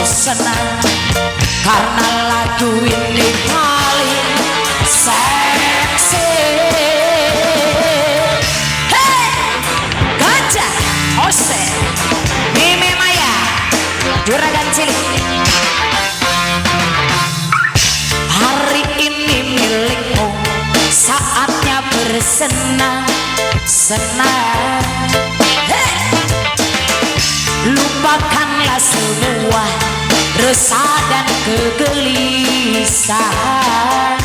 senang karena lagu ini paling seksi. Hey, Gajah Ose, Mime Maya, Juragan Cilik. Hari ini milikmu, saatnya bersenang-senang. Hey, lupakanlah semua resah dan kegelisahan.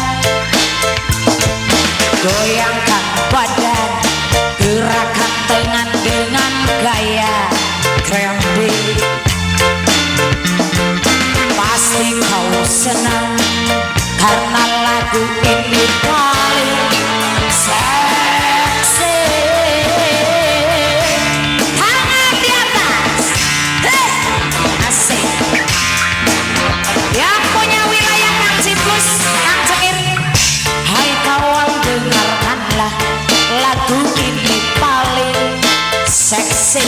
Goyangkan badan, gerakan tangan dengan gaya trendy. Pasti kau senang karena lagu ini paling seksi. Tangan di atas, hey, asik. Yang punya wilayah Kang Ciplus, Kang Cengir, hai kawan dengarkanlah lagu ini paling seksi,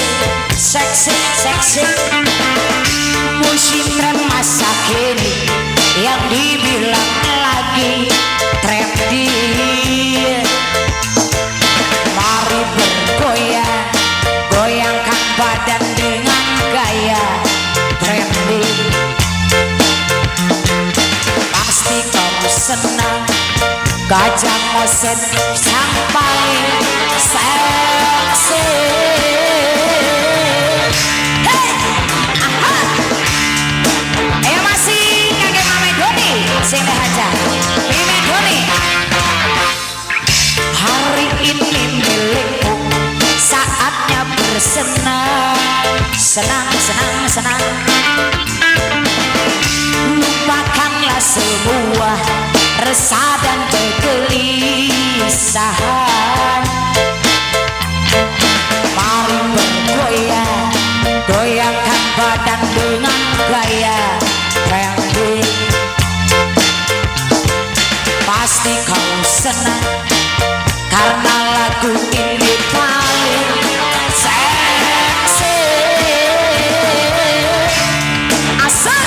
seksi, seksi. Musik tren masa kini yang dibilang lagi trendy. Mari bergoyang, goyangkan badan dengan gaya trendy. Pasti kau senang, Gajah Moset sang paling seksi. Hey, aha, ayo masih kakek Mame Doni, sini aja, Mime Doni. Hari ini milikmu, saatnya bersenang, senang, senang, senang. Lupakanlah semua resah dan kegelisahan. Mari bergoyang, goyangkan badan dengan gaya trendy. Pasti kau senang karena lagu ini paling seksi. Asal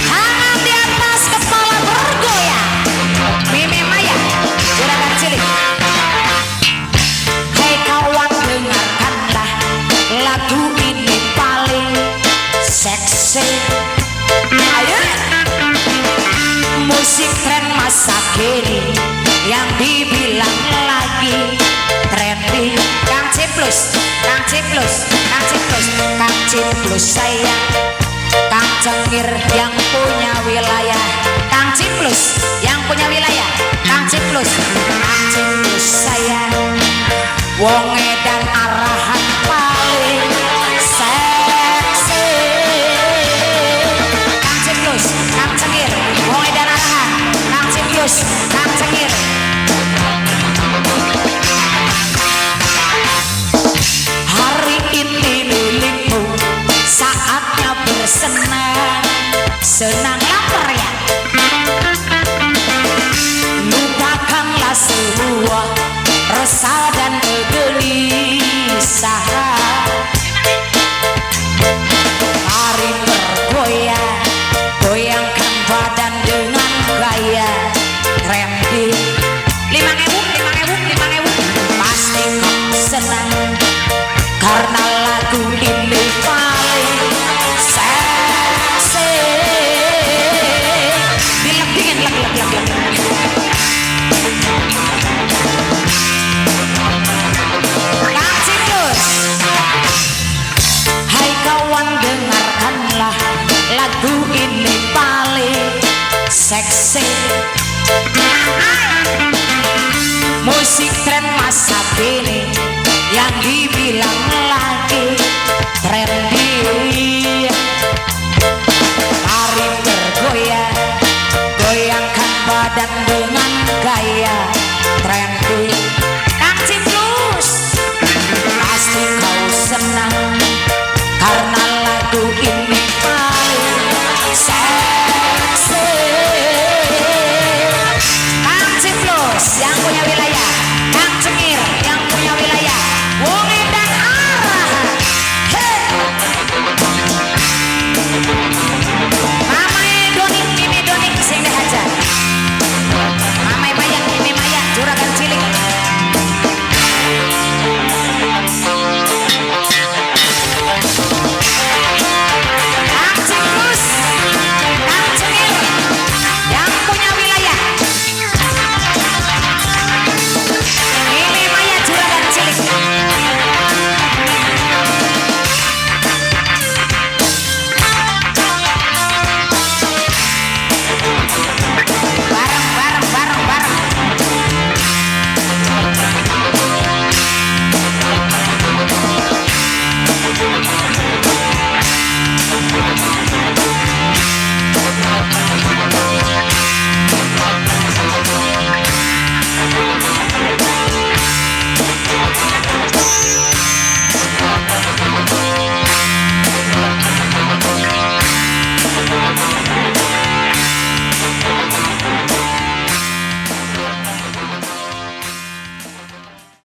tangan di atas, kepala bergoyang. Mime Maya, Juragan Cilik. Hei kawan dengarkanlah lagu ini paling seksi. Ayo, musik tren masa kini yang dibilang lagi trendy. Kang Ciplus, Kang Ciplus, Kang Ciplus, Kang Ciplus sayang. Kang Cengir yang punya wilayah, Kang Ciplus yang punya wilayah, Kang Ciplus, Kang Ciplus sayang. Wong Edan arah